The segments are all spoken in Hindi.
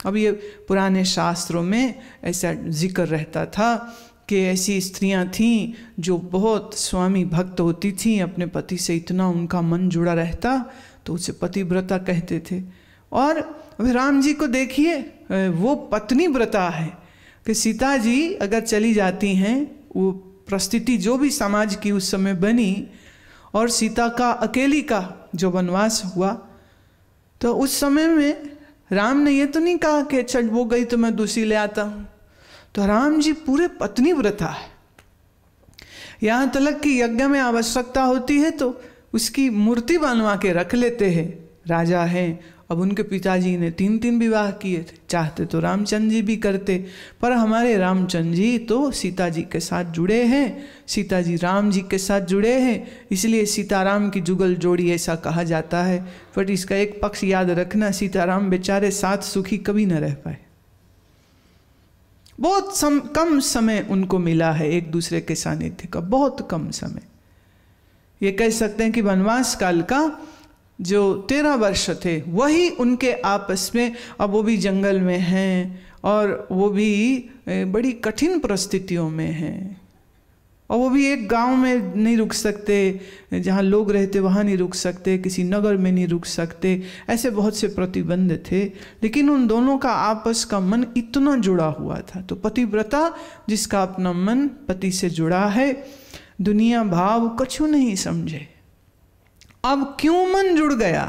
अब ये पुराने शास्त्रों में ऐसा जिक्र रहता था कि ऐसी स्त्रियां थीं जो बहुत स्वामी भक्त होती थीं, अपने पति से इतना उनका मन जुड़ा रहता तो उसे पतिव्रता कहते थे। और अभी राम जी को देखिए, वो पत्नी व्रता है कि सीता जी अगर चली जाती हैं, वो परिस्थिति जो भी समाज की उस समय बनी और सीता का अकेली का जो वनवास हुआ, तो उस समय में राम ने ये तो नहीं कहा कि चल वो गई तो मैं दूसरी ले आता हूँ। तो राम जी पूरे पत्नी व्रता है। यहाँ तक कि यज्ञ में आवश्यकता होती है तो उसकी मूर्ति बनवा के रख लेते हैं। राजा हैं, अब उनके पिताजी ने 3 विवाह किए थे, चाहते तो रामचंद्र जी भी करते, पर हमारे रामचंद्र जी तो सीता जी के साथ जुड़े हैं, सीता जी राम जी के साथ जुड़े हैं, इसलिए सीताराम की जुगल जोड़ी ऐसा कहा जाता है। बट इसका एक पक्ष याद रखना, सीताराम बेचारे साथ सुखी कभी न रह पाए। बहुत कम समय उनको मिला है एक दूसरे के सानिध्य का, बहुत कम समय। ये कह सकते हैं कि वनवास काल का जो 13 वर्ष थे वही उनके आपस में, अब वो भी जंगल में हैं और वो भी बड़ी कठिन परिस्थितियों में हैं, और वो भी एक गांव में नहीं रुक सकते, जहाँ लोग रहते वहाँ नहीं रुक सकते, किसी नगर में नहीं रुक सकते, ऐसे बहुत से प्रतिबंध थे। लेकिन उन दोनों का आपस का मन इतना जुड़ा हुआ था। तो पतिव्रता जिसका अपना मन पति से जुड़ा है, दुनिया भाव कछु नहीं समझे। अब क्यों मन जुड़ गया?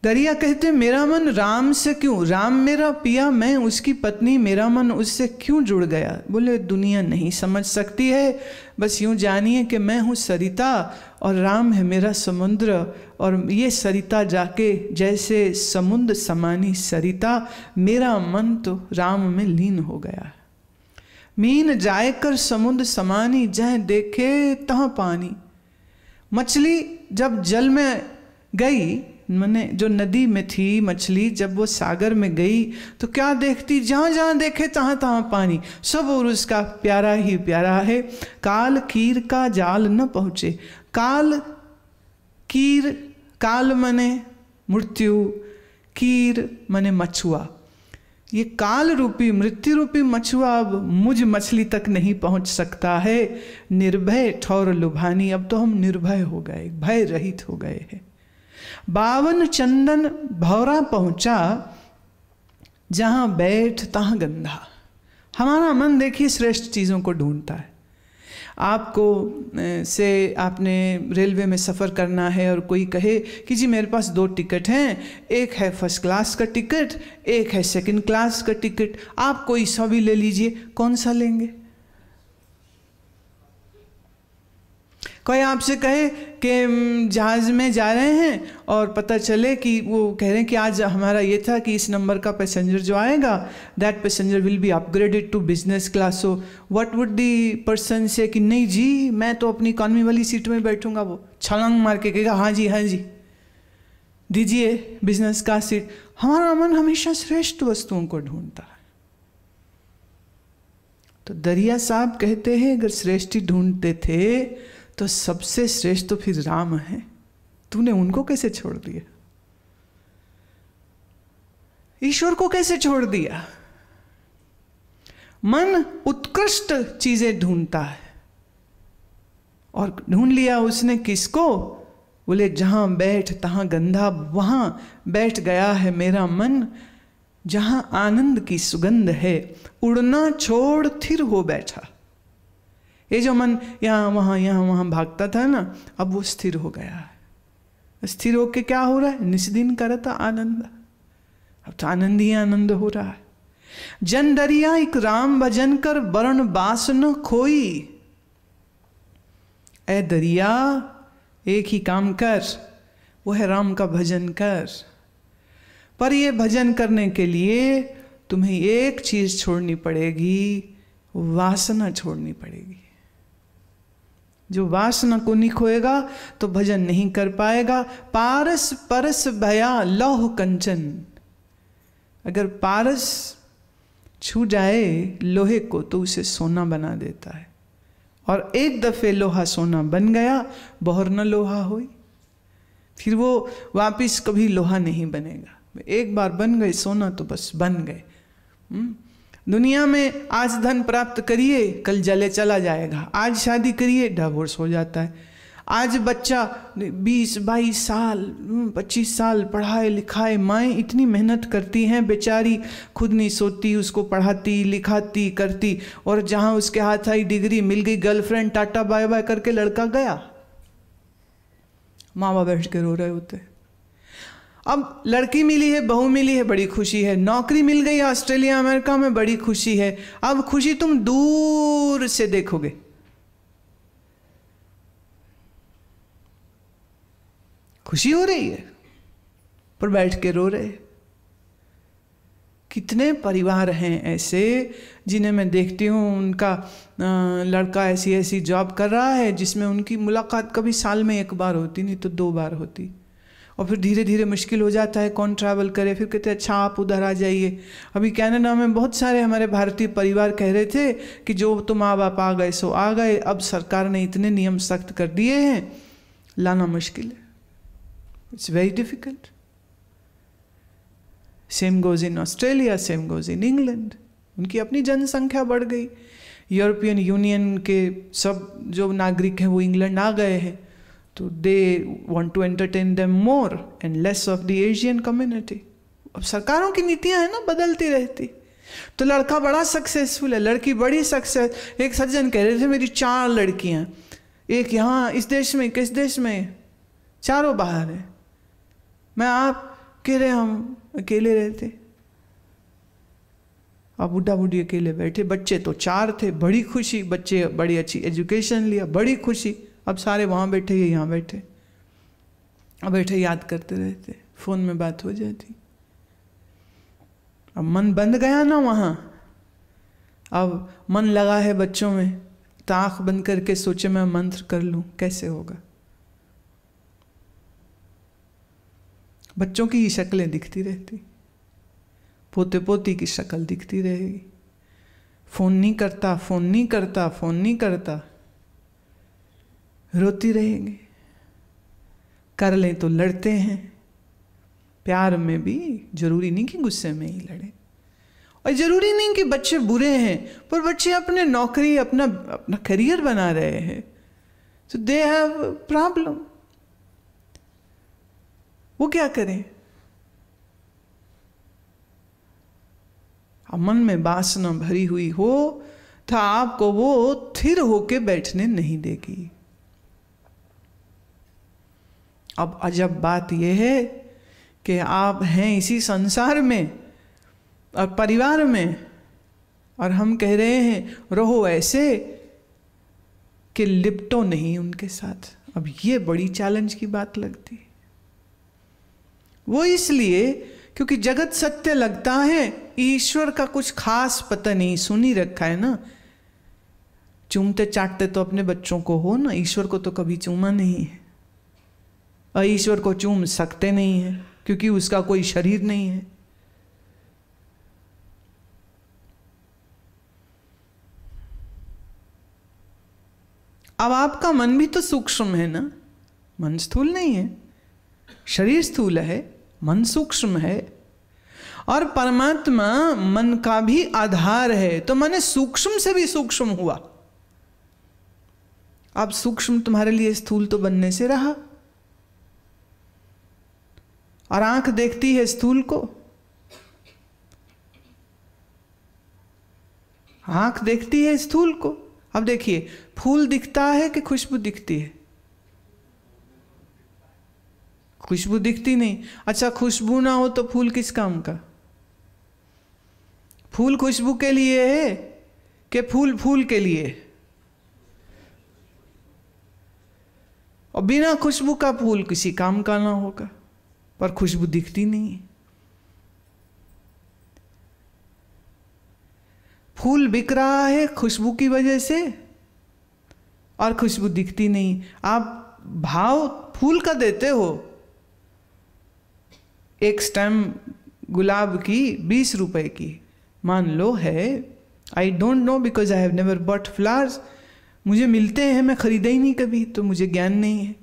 दरिया कहते मेरा मन राम से क्यों, राम मेरा पिया मैं उसकी पत्नी, मेरा मन उससे क्यों जुड़ गया? बोले दुनिया नहीं समझ सकती है, बस यूं जानिए कि मैं हूँ सरिता और राम है मेरा समुद्र, और ये सरिता जाके जैसे समुद्र समानी सरिता, मेरा मन तो राम में लीन हो गया। मीन जायकर समुद्र समानी, जहाँ देखे तहाँ पानी। मछली जब जल में गई, मैंने जो नदी में थी मछली, जब वो सागर में गई तो क्या देखती, जहाँ जहाँ देखे तहाँ तहाँ पानी, सब और उसका प्यारा ही प्यारा है। काल कीर का जाल न पहुँचे, काल कीर, काल मने मृत्यु, कीर मने मछुआ। ये काल रूपी मृत्यु रूपी मछुआ अब मुझ मछली तक नहीं पहुंच सकता है। निर्भय ठौर लुभानी, अब तो हम निर्भय हो गए, भय रहित हो गए हैं। 52 चंदन भौरा पहुंचा, जहां बैठ तहां गंधा। हमारा मन देखिए श्रेष्ठ चीज़ों को ढूंढता है। आपको से आपने रेलवे में सफ़र करना है और कोई कहे कि जी मेरे पास 2 टिकट हैं, एक है फर्स्ट क्लास का टिकट, एक है सेकंड क्लास का टिकट, आप कोई सा भी ले लीजिए, कौन सा लेंगे? कोई आपसे कहे कि जहाज़ में जा रहे हैं और पता चले कि वो कह रहे हैं कि आज हमारा ये था कि इस नंबर का पैसेंजर जो आएगा, that passenger will be upgraded to business class. So what would the person say कि नहीं जी मैं तो अपनी इकॉनमी वाली सीट में बैठूंगा। वो छलांग मार के कहेगा हाँ जी दीजिए बिजनेस का सीट। हमारा मन हमेशा श्रेष्ठ वस्तुओं को ढूंढता है। तो दरिया साहब कहते हैं अगर श्रेष्ठी ढूंढते थे तो सबसे श्रेष्ठ तो फिर राम है, तूने उनको कैसे छोड़ दिया? ईश्वर को कैसे छोड़ दिया? मन उत्कृष्ट चीजें ढूंढता है और ढूंढ लिया उसने किसको? बोले जहां बैठ तहां गंधा, वहां बैठ गया है मेरा मन, जहां आनंद की सुगंध है। उड़ना छोड़ थिर हो बैठा। ये जो मन यहाँ वहाँ भागता था ना, अब वो स्थिर हो गया है। स्थिर होके क्या हो रहा है? निस्दिन करता आनंद। अब तो आनंद ही आनंद हो रहा है। जन दरिया एक राम भजन कर, वरण बास न खोई। ए दरिया एक ही काम कर, वो है राम का भजन कर। पर ये भजन करने के लिए तुम्हें एक चीज छोड़नी पड़ेगी, वासना छोड़नी पड़ेगी। जो वासना को नहीं खोएगा तो भजन नहीं कर पाएगा। पारस परस भया लौह कंचन। अगर पारस छू जाए लोहे को तो उसे सोना बना देता है, और एक दफे लोहा सोना बन गया, बहुर न लोहा होई। फिर वो वापस कभी लोहा नहीं बनेगा। एक बार बन गए सोना तो बस बन गए। दुनिया में आज धन प्राप्त करिए, कल जले चला जाएगा। आज शादी करिए, डिवोर्स हो जाता है। आज बच्चा 20-22 साल 25 साल पढ़ाए लिखाए, माएँ इतनी मेहनत करती हैं, बेचारी खुद नहीं सोती, उसको पढ़ाती लिखाती करती, और जहाँ उसके हाथ आई डिग्री मिल गई, गर्लफ्रेंड टाटा बाय बाय करके लड़का गया, माँ बाप बैठ के रो रहे होते। अब लड़की मिली है, बहू मिली है, बड़ी खुशी है। नौकरी मिल गई ऑस्ट्रेलिया अमेरिका में, बड़ी खुशी है। अब खुशी तुम दूर से देखोगे। खुशी हो रही है पर बैठ के रो रहे। कितने परिवार हैं ऐसे जिन्हें मैं देखती हूँ, उनका लड़का ऐसी ऐसी जॉब कर रहा है जिसमें उनकी मुलाकात कभी साल में 1 बार होती, नहीं तो 2 बार होती, और फिर धीरे धीरे मुश्किल हो जाता है, कौन ट्रैवल करे। फिर कहते अच्छा आप उधर आ जाइए। अभी कनाडा में बहुत सारे हमारे भारतीय परिवार कह रहे थे कि जो तो माँ बाप आ गए सो आ गए, अब सरकार ने इतने नियम सख्त कर दिए हैं, लाना मुश्किल है। It's very difficult. Same goes in Australia, same goes in England. उनकी अपनी जनसंख्या बढ़ गई। यूरोपियन यूनियन के सब जो नागरिक हैं वो इंग्लैंड आ गए हैं, तो they want to entertain them more and less of the Asian community. अब सरकारों की नीतियां हैं ना, बदलती रहती। तो लड़का बड़ा सक्सेसफुल है, लड़की बड़ी सक्सेस। एक सज्जन कह रहे थे मेरी 4 लड़कियां, एक यहाँ इस देश में, किस देश में, चारों बाहर है। मैं आप कह रहे हम अकेले रहते। अब बुढ़ा बुढ़ी अकेले बैठे, बच्चे तो 4 थे, बड़ी खुशी, बच्चे बड़ी अच्छी एजुकेशन लिया, बड़ी खुशी। अब सारे वहाँ बैठे, ये यहाँ बैठे, अब बैठे याद करते रहते, फ़ोन में बात हो जाती। अब मन बंद गया ना वहाँ, अब मन लगा है बच्चों में, तो आँख बंद करके सोचे मैं मंत्र कर लूँ, कैसे होगा। बच्चों की ही शक्लें दिखती रहती, पोते पोती की शक्ल दिखती रहेगी। फ़ोन नहीं करता, फ़ोन नहीं करता, फ़ोन नहीं करता, रोती रहेंगे। कर लें तो लड़ते हैं। प्यार में भी जरूरी नहीं कि गुस्से में ही लड़े, और जरूरी नहीं कि बच्चे बुरे हैं, पर बच्चे अपने नौकरी, अपना करियर बना रहे हैं, तो दे हैव प्रॉब्लम। वो क्या करें। अब मन में वासना भरी हुई हो तो आपको वो स्थिर होके बैठने नहीं देगी। अब अजब बात यह है कि आप हैं इसी संसार में और परिवार में, और हम कह रहे हैं रहो ऐसे कि लिपटो नहीं उनके साथ। अब ये बड़ी चैलेंज की बात लगती है। वो इसलिए क्योंकि जगत सत्य लगता है, ईश्वर का कुछ खास पता नहीं, सुन ही रखा है ना। चूमते चाटते तो अपने बच्चों को हो ना, ईश्वर को तो कभी चूमा नहीं है, और ईश्वर को चूम सकते नहीं है क्योंकि उसका कोई शरीर नहीं है। अब आपका मन भी तो सूक्ष्म है ना, मन स्थूल नहीं है, शरीर स्थूल है, मन सूक्ष्म है, और परमात्मा मन का भी आधार है। तो मन सूक्ष्म से भी सूक्ष्म हुआ। अब सूक्ष्म तुम्हारे लिए स्थूल तो बनने से रहा, और आंख देखती है स्थूल को, आंख देखती है स्थूल को। अब देखिए, फूल दिखता है कि खुशबू दिखती है? खुशबू दिखती नहीं। अच्छा, खुशबू ना हो तो फूल किस काम का? फूल खुशबू के लिए है कि फूल फूल के लिए? और बिना खुशबू का फूल किसी काम का ना होगा, पर खुशबू दिखती नहीं। फूल बिक रहा है खुशबू की वजह से, और खुशबू दिखती नहीं। आप भाव फूल का देते हो, एक स्टेम गुलाब की 20 रुपए की मान लो है। I don't know because I have never bought flowers. मुझे मिलते हैं, मैं खरीदा ही नहीं कभी, तो मुझे ज्ञान नहीं है।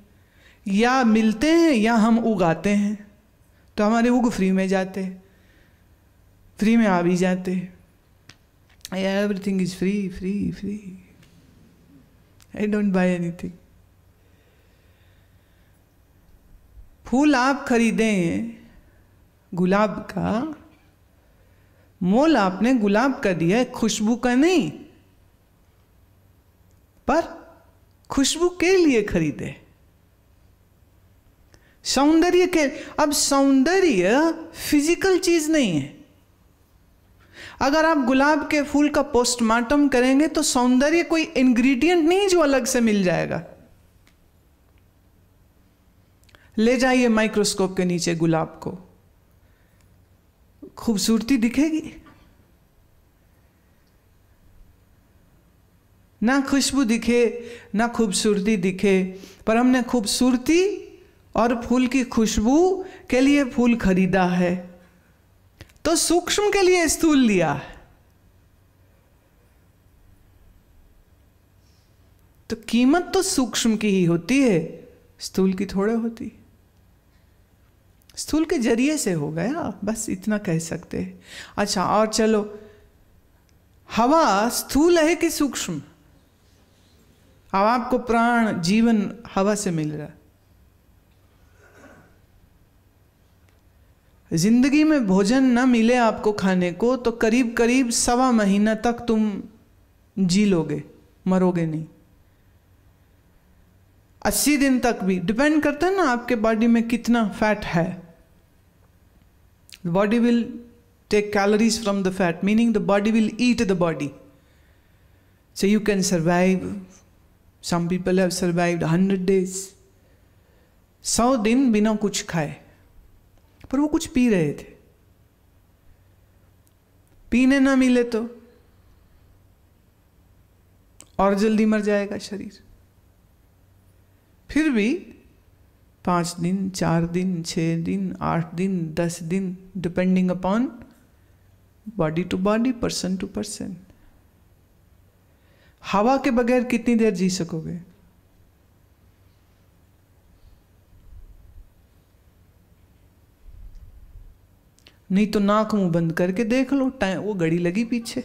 या मिलते हैं या हम उगाते हैं, तो हमारे उग फ्री में जाते, फ्री में आ भी जाते। Everything is free free free, I don't buy anything. फूल आप खरीदें गुलाब का, मोल आपने गुलाब का दिया है, खुशबू का नहीं, पर खुशबू के लिए खरीदे, सौंदर्य के। अब सौंदर्य फिजिकल चीज नहीं है। अगर आप गुलाब के फूल का पोस्टमार्टम करेंगे तो सौंदर्य कोई इंग्रेडिएंट नहीं जो अलग से मिल जाएगा। ले जाइए माइक्रोस्कोप के नीचे गुलाब को, खूबसूरती दिखेगी ना, खुशबू दिखे ना खूबसूरती दिखे, पर हमने खूबसूरती और फूल की खुशबू के लिए फूल खरीदा है, तो सूक्ष्म के लिए स्थूल लिया है। तो कीमत तो सूक्ष्म की ही होती है, स्थूल की थोड़े होती। स्थूल के जरिए से हो गया, बस इतना कह सकते हैं। अच्छा, और चलो, हवा स्थूल है कि सूक्ष्म? अब आपको प्राण जीवन हवा से मिल रहा है। जिंदगी में भोजन ना मिले आपको खाने को तो करीब करीब 1.25 महीना तक तुम जी लोगे, मरोगे नहीं। 80 दिन तक भी डिपेंड करता है ना आपके बॉडी में कितना फैट है। Body will take calories from the fat, meaning the body will eat the body, so you can survive. Some people have survived 100 days, 100 दिन बिना कुछ खाए, पर वो कुछ पी रहे थे। पीने ना मिले तो और जल्दी मर जाएगा शरीर। फिर भी 5 दिन, 4 दिन, 6 दिन, 8 दिन, 10 दिन, depending upon body to body, person to person. हवा के बगैर कितनी देर जी सकोगे? नहीं तो नाक मुंह बंद करके देख लो, टाइम वो घड़ी लगी पीछे,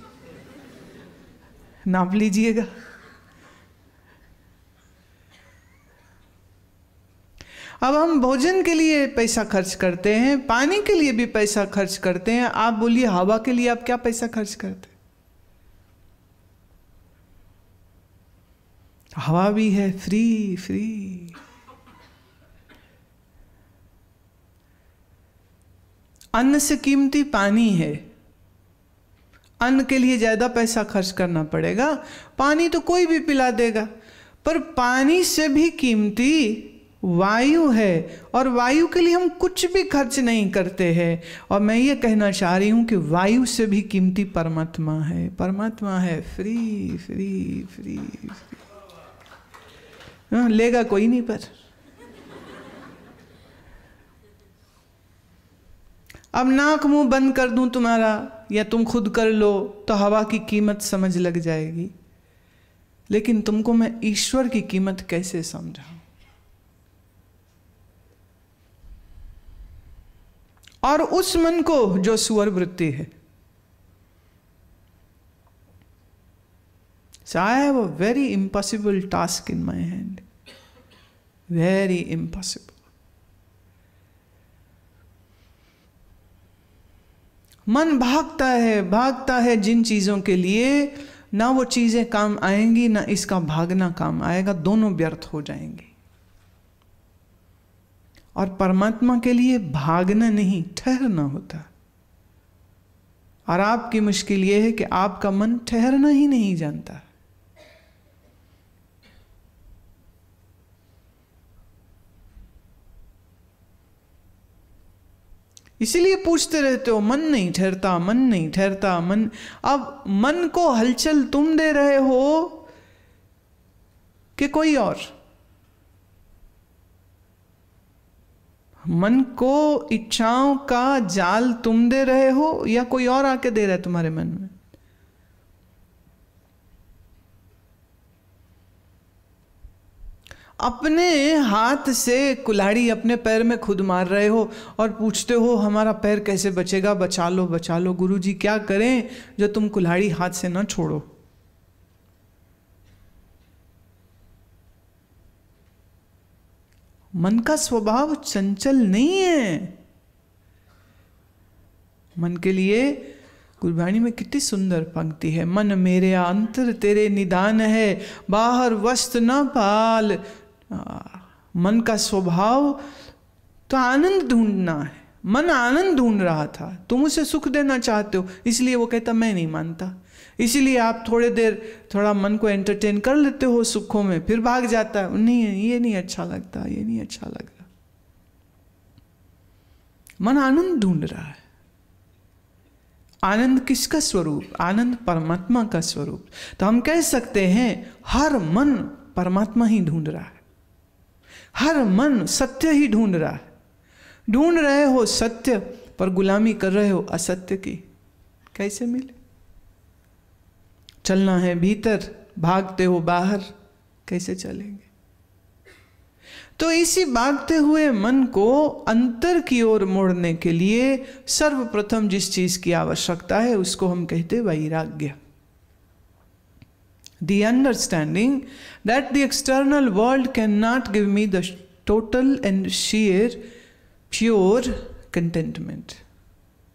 नाप लीजिएगा। अब हम भोजन के लिए पैसा खर्च करते हैं, पानी के लिए भी पैसा खर्च करते हैं। आप बोलिए हवा के लिए आप क्या पैसा खर्च करते हैं? हवा भी है फ्री फ्री। अन्न से कीमती पानी है, अन्न के लिए ज्यादा पैसा खर्च करना पड़ेगा। पानी तो कोई भी पिला देगा, पर पानी से भी कीमती वायु है, और वायु के लिए हम कुछ भी खर्च नहीं करते हैं। और मैं ये कहना चाह रही हूं कि वायु से भी कीमती परमात्मा है। परमात्मा है फ्री फ्री फ्री फ्री। लेगा कोई नहीं, पर अब नाक मुंह बंद कर दूं तुम्हारा, या तुम खुद कर लो, तो हवा की कीमत समझ लग जाएगी। लेकिन तुमको मैं ईश्वर की कीमत कैसे समझाऊं? और उस मन को जो सुअर वृत्ति है। So I have a very impossible task in my hand. Very impossible. मन भागता है जिन चीजों के लिए ना वो चीजें काम आएंगी, ना इसका भागना काम आएगा, दोनों व्यर्थ हो जाएंगे। और परमात्मा के लिए भागना नहीं, ठहरना होता। और आपकी मुश्किल यह है कि आपका मन ठहरना ही नहीं जानता। इसीलिए पूछते रहते हो मन नहीं ठहरता, मन नहीं ठहरता, मन। अब मन को हलचल तुम दे रहे हो कि कोई और? मन को इच्छाओं का जाल तुम दे रहे हो या कोई और आके दे रहा है तुम्हारे मन में? अपने हाथ से कुल्हाड़ी अपने पैर में खुद मार रहे हो और पूछते हो हमारा पैर कैसे बचेगा, बचा लो बचा लो। गुरुजी क्या करें जो तुम कुल्हाड़ी हाथ से ना छोड़ो। मन का स्वभाव चंचल नहीं है। मन के लिए गुरबाणी में कितनी सुंदर पंक्ति है, मन मेरे अंतर तेरे निदान है, बाहर वस्त्र न पाल। मन का स्वभाव तो आनंद ढूंढना है। मन आनंद ढूंढ रहा था, तुम उसे सुख देना चाहते हो, इसलिए वो कहता मैं नहीं मानता। इसीलिए आप थोड़े देर थोड़ा मन को एंटरटेन कर लेते हो सुखों में, फिर भाग जाता है, नहीं ये नहीं अच्छा लगता, ये नहीं अच्छा लग रहा। मन आनंद ढूंढ रहा है। आनंद किसका स्वरूप? आनंद परमात्मा का स्वरूप। तो हम कह सकते हैं हर मन परमात्मा ही ढूंढ रहा है, हर मन सत्य ही ढूंढ रहा है। ढूंढ रहे हो सत्य पर गुलामी कर रहे हो असत्य की, कैसे मिले? चलना है भीतर, भागते हो बाहर, कैसे चलेंगे? तो इसी भागते हुए मन को अंतर की ओर मोड़ने के लिए सर्वप्रथम जिस चीज की आवश्यकता है उसको हम कहते वैराग्य। The understanding that the external world cannot give me the total and sheer pure contentment.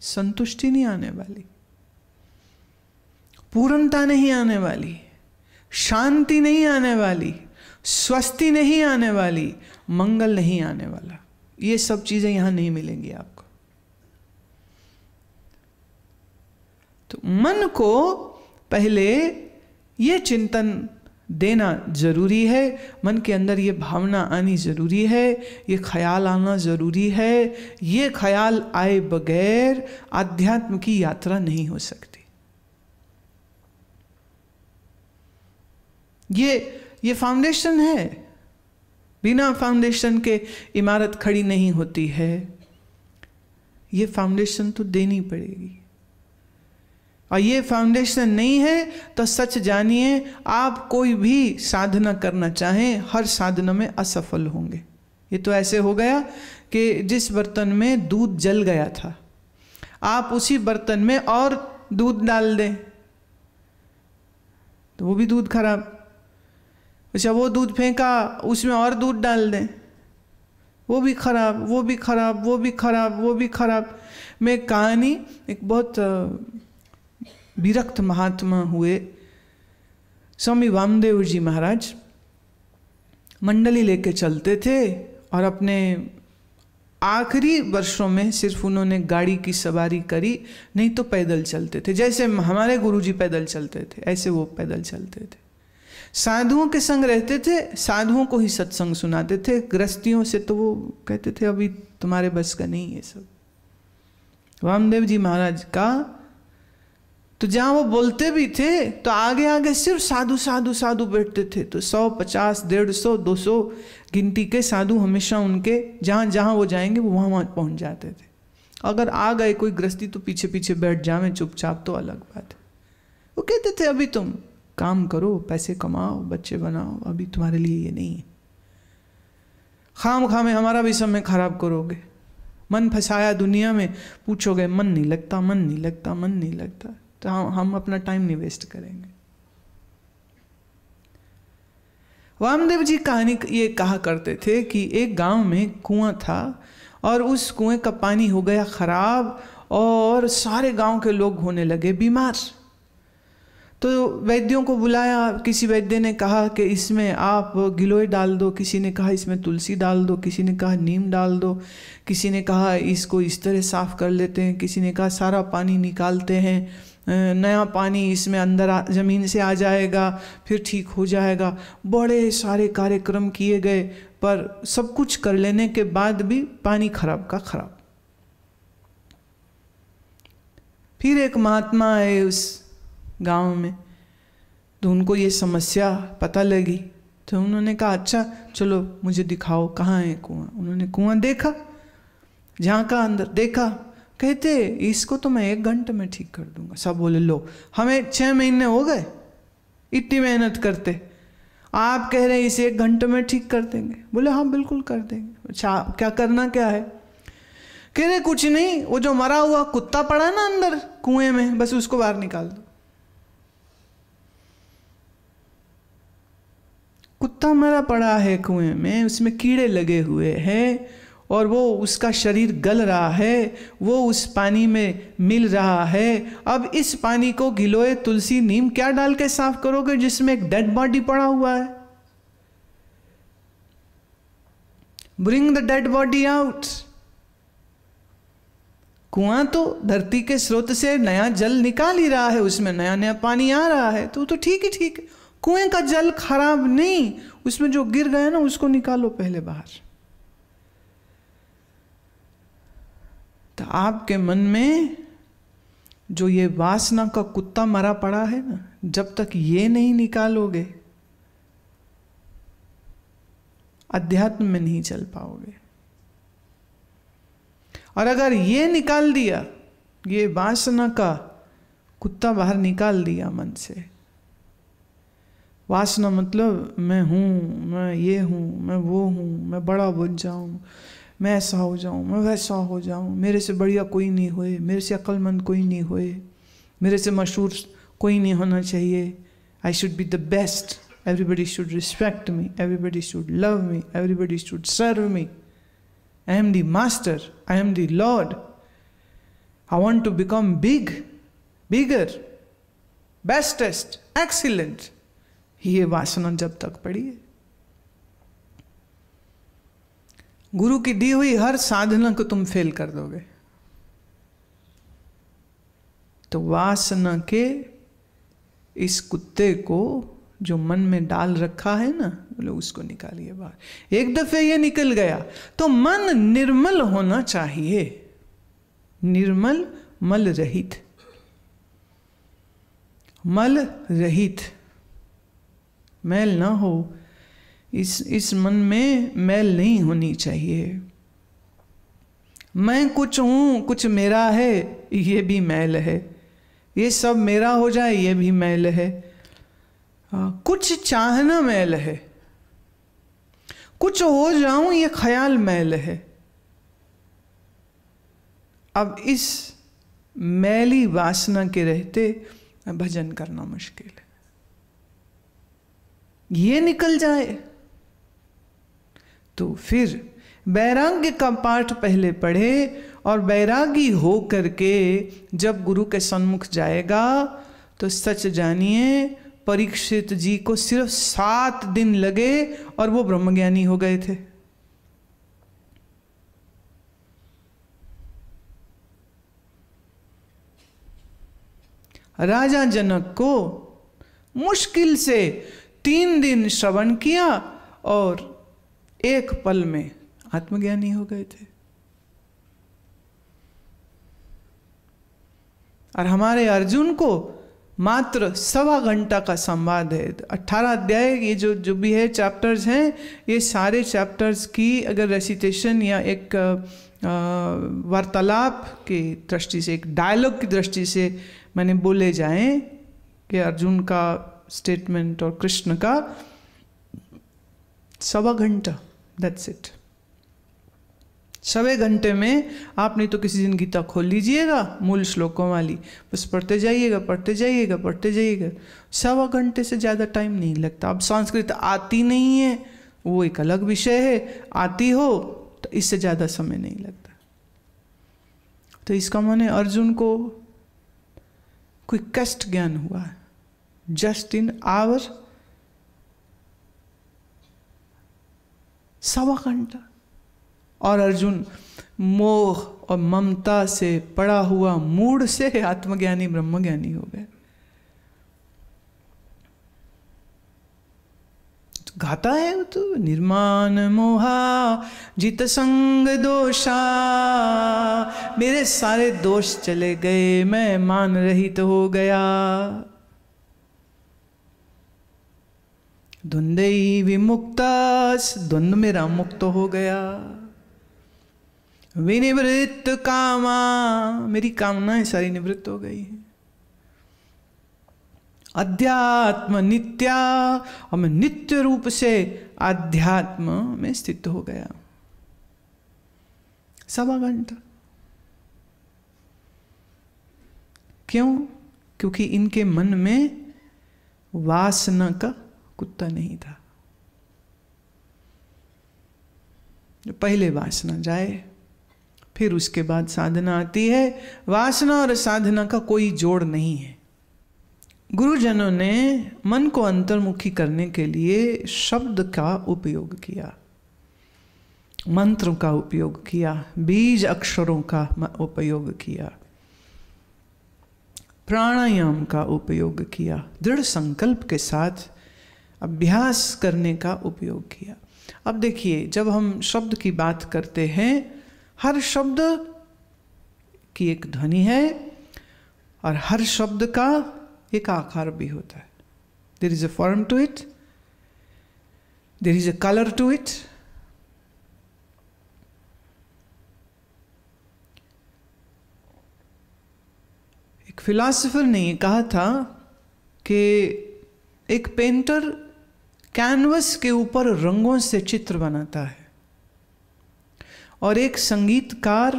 संतुष्टि नहीं आने वाली, पूर्णता नहीं आने वाली, शांति नहीं आने वाली, स्वस्ति नहीं आने वाली, मंगल नहीं आने वाला। ये सब चीजें यहां नहीं मिलेंगी आपको। तो मन को पहले ये चिंतन देना जरूरी है, मन के अंदर ये भावना आनी जरूरी है, ये ख्याल आना जरूरी है। ये ख्याल आए बगैर आध्यात्म की यात्रा नहीं हो सकती। ये फाउंडेशन है, बिना फाउंडेशन के इमारत खड़ी नहीं होती है। ये फाउंडेशन तो देनी पड़ेगी, और ये फाउंडेशन नहीं है तो सच जानिए आप कोई भी साधना करना चाहें हर साधना में असफल होंगे। ये तो ऐसे हो गया कि जिस बर्तन में दूध जल गया था आप उसी बर्तन में और दूध डाल दें तो वो भी दूध खराब। अच्छा, वो दूध फेंका उसमें और दूध डाल दें, वो भी खराब, वो भी खराब, वो भी खराब, वो भी खराब। मैं कहानी, एक बहुत विरक्त महात्मा हुए स्वामी वामदेव जी महाराज मंडली लेके चलते थे और अपने आखिरी वर्षों में सिर्फ उन्होंने गाड़ी की सवारी करी, नहीं तो पैदल चलते थे। जैसे हमारे गुरुजी पैदल चलते थे ऐसे वो पैदल चलते थे। साधुओं के संग रहते थे, साधुओं को ही सत्संग सुनाते थे। गृहस्थियों से तो वो कहते थे अभी तुम्हारे बस का नहीं है सब। वामदेव जी महाराज का तो जहाँ वो बोलते भी थे तो आगे आगे सिर्फ साधु साधु साधु बैठते थे। तो 100, 50, 150, 200 गिनती के साधु हमेशा उनके जहाँ जहाँ वो जाएंगे वो वहाँ वहाँ पहुँच जाते थे। अगर आ गए कोई गृहस्थी तो पीछे पीछे बैठ जावे चुपचाप तो अलग बात है। वो कहते थे अभी तुम काम करो, पैसे कमाओ, बच्चे बनाओ, अभी तुम्हारे लिए ये नहीं है। खाम खामे हमारा भी समय खराब करोगे। मन फंसाया दुनिया में, पूछोगे मन नहीं लगता, मन नहीं लगता, मन नहीं लगता, तो हम अपना टाइम नहीं वेस्ट करेंगे। वामदेव जी कहानी ये कहा करते थे कि एक गांव में कुआं था और उस कुएं का पानी हो गया खराब और सारे गांव के लोग होने लगे बीमार। तो वैद्यों को बुलाया। किसी वैद्य ने कहा कि इसमें आप गिलोय डाल दो, किसी ने कहा इसमें तुलसी डाल दो, किसी ने कहा नीम डाल दो, किसी ने कहा इसको इस तरह साफ कर लेते हैं, किसी ने कहा सारा पानी निकालते हैं, नया पानी इसमें अंदर ज़मीन से आ जाएगा, फिर ठीक हो जाएगा। बड़े सारे कार्यक्रम किए गए पर सब कुछ कर लेने के बाद भी पानी खराब का खराब। फिर एक महात्मा आए उस गांव में, तो उनको ये समस्या पता लगी। तो उन्होंने कहा अच्छा चलो मुझे दिखाओ कहाँ है कुआं। उन्होंने कुआं देखा, झांका अंदर, देखा, कहते इसको तो मैं 1 घंटे में ठीक कर दूंगा। सब बोले लो हमें 6 महीने हो गए इतनी मेहनत करते, आप कह रहे हैं इसे 1 घंटे में ठीक कर देंगे। बोले हाँ बिल्कुल कर देंगे। अच्छा क्या करना क्या है? कह रहे कुछ नहीं, वो जो मरा हुआ कुत्ता पड़ा ना अंदर कुएं में, बस उसको बाहर निकाल दो। कुत्ता मरा पड़ा है कुएं में, उसमें कीड़े लगे हुए हैं और वो उसका शरीर गल रहा है, वो उस पानी में मिल रहा है। अब इस पानी को गिलोय, तुलसी, नीम क्या डाल के साफ करोगे जिसमें एक डेड बॉडी पड़ा हुआ है? Bring the dead body out. कुआं तो धरती के स्रोत से नया जल निकाल ही रहा है, उसमें नया नया पानी आ रहा है, तो ठीक ही ठीक। कुएं का जल खराब नहीं, उसमें जो गिर गया ना उसको निकालो पहले बाहर। तो आपके मन में जो ये वासना का कुत्ता मरा पड़ा है ना, जब तक ये नहीं निकालोगे अध्यात्म में नहीं चल पाओगे। और अगर ये निकाल दिया, ये वासना का कुत्ता बाहर निकाल दिया मन से, वासना मतलब मैं हूँ, मैं ये हूँ, मैं वो हूँ, मैं बड़ा बन जाऊँ, मैं ऐसा हो जाऊँ, मैं वैसा हो जाऊँ, मेरे से बढ़िया कोई नहीं होए, मेरे से अक्लमंद कोई नहीं होए, मेरे से मशहूर कोई नहीं होना चाहिए, I should be the best, everybody should respect me, everybody should love me, everybody should serve me, I am the master, I am the lord, I want to become big, bigger, bestest, excellent. ये वासना जब तक पड़ी है, गुरु की दी हुई हर साधना को तुम फेल कर दोगे। तो वासना के इस कुत्ते को जो मन में डाल रखा है ना, बोले उसको निकालिए बाहर। एक दफे ये निकल गया तो मन निर्मल होना चाहिए, निर्मल, मल रहित, मल रहित, मैल ना हो। इस मन में मैल नहीं होनी चाहिए। मैं कुछ हूं, कुछ मेरा है, ये भी मैल है। ये सब मेरा हो जाए, ये भी मैल है। कुछ चाहना मैल है, कुछ हो जाऊं ये ख्याल मैल है। अब इस मैली वासना के रहते भजन करना मुश्किल है। ये निकल जाए तो फिर वैराग्य का पाठ पहले पढ़े, और वैरागी हो करके जब गुरु के सन्मुख जाएगा तो सच जानिए परीक्षित जी को सिर्फ 7 दिन लगे और वो ब्रह्मज्ञानी हो गए थे। राजा जनक को मुश्किल से 3 दिन श्रवण किया और 1 पल में आत्मज्ञानी हो गए थे। और हमारे अर्जुन को मात्र 1.25 घंटा का संवाद है। 18 अध्याय ये जो भी है चैप्टर्स हैं, ये सारे चैप्टर्स की अगर रेसिटेशन या एक वार्तालाप की दृष्टि से, एक डायलॉग की दृष्टि से मैंने बोले जाएं कि अर्जुन का स्टेटमेंट और कृष्ण का 1.25 घंटा, दैट्स इट। 1.25 घंटे में आप नहीं तो किसी दिन गीता खोल लीजिएगा मूल श्लोकों वाली, बस पढ़ते जाइएगा, पढ़ते जाइएगा, पढ़ते जाइएगा। 1.25 घंटे से ज़्यादा टाइम नहीं लगता। अब संस्कृत आती नहीं है वो एक अलग विषय है, आती हो तो इससे ज़्यादा समय नहीं लगता। तो इसका माने अर्जुन को कोई कष्ट ज्ञान हुआ है, जस्ट इन आवर 1.25 घंटा। और अर्जुन मोह और ममता से पड़ा हुआ मूड से आत्मज्ञानी ब्रह्मज्ञानी हो गए। गाता है तो निर्माण मोहा जित संग दोषा, मेरे सारे दोष चले गए, मैं मान रहित हो गया। द्वंद्वई विमुक्तास, द्वंद्व मेरा मुक्त हो गया। विनिवृत्त कामा, मेरी कामनाएं सारी निवृत्त हो गई हैं। अध्यात्म नित्या, और मैं नित्य रूप से अध्यात्म में स्थित हो गया। 1.25 घंटा। क्यों? क्योंकि इनके मन में वासना का कुत्ता नहीं था। पहले वासना जाए, फिर उसके बाद साधना आती है। वासना और साधना का कोई जोड़ नहीं है। गुरुजनों ने मन को अंतर्मुखी करने के लिए शब्द का उपयोग किया, मंत्र का उपयोग किया, बीज अक्षरों का उपयोग किया, प्राणायाम का उपयोग किया, दृढ़ संकल्प के साथ अभ्यास करने का उपयोग किया। अब देखिए, जब हम शब्द की बात करते हैं, हर शब्द की एक ध्वनि है और हर शब्द का एक आकार भी होता है। There is a form to it, there is a colour to it. एक फिलॉसफर ने ये कहा था कि एक पेंटर कैनवस के ऊपर रंगों से चित्र बनाता है और एक संगीतकार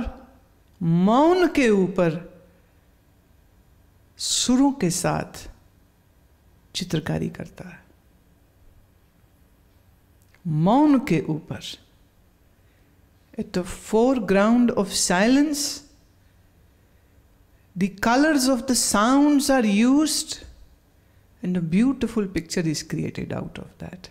मौन के ऊपर सुरों के साथ चित्रकारी करता है। मौन के ऊपर, at the foreground of silence, the colors of the sounds are used and a beautiful picture is created out of that.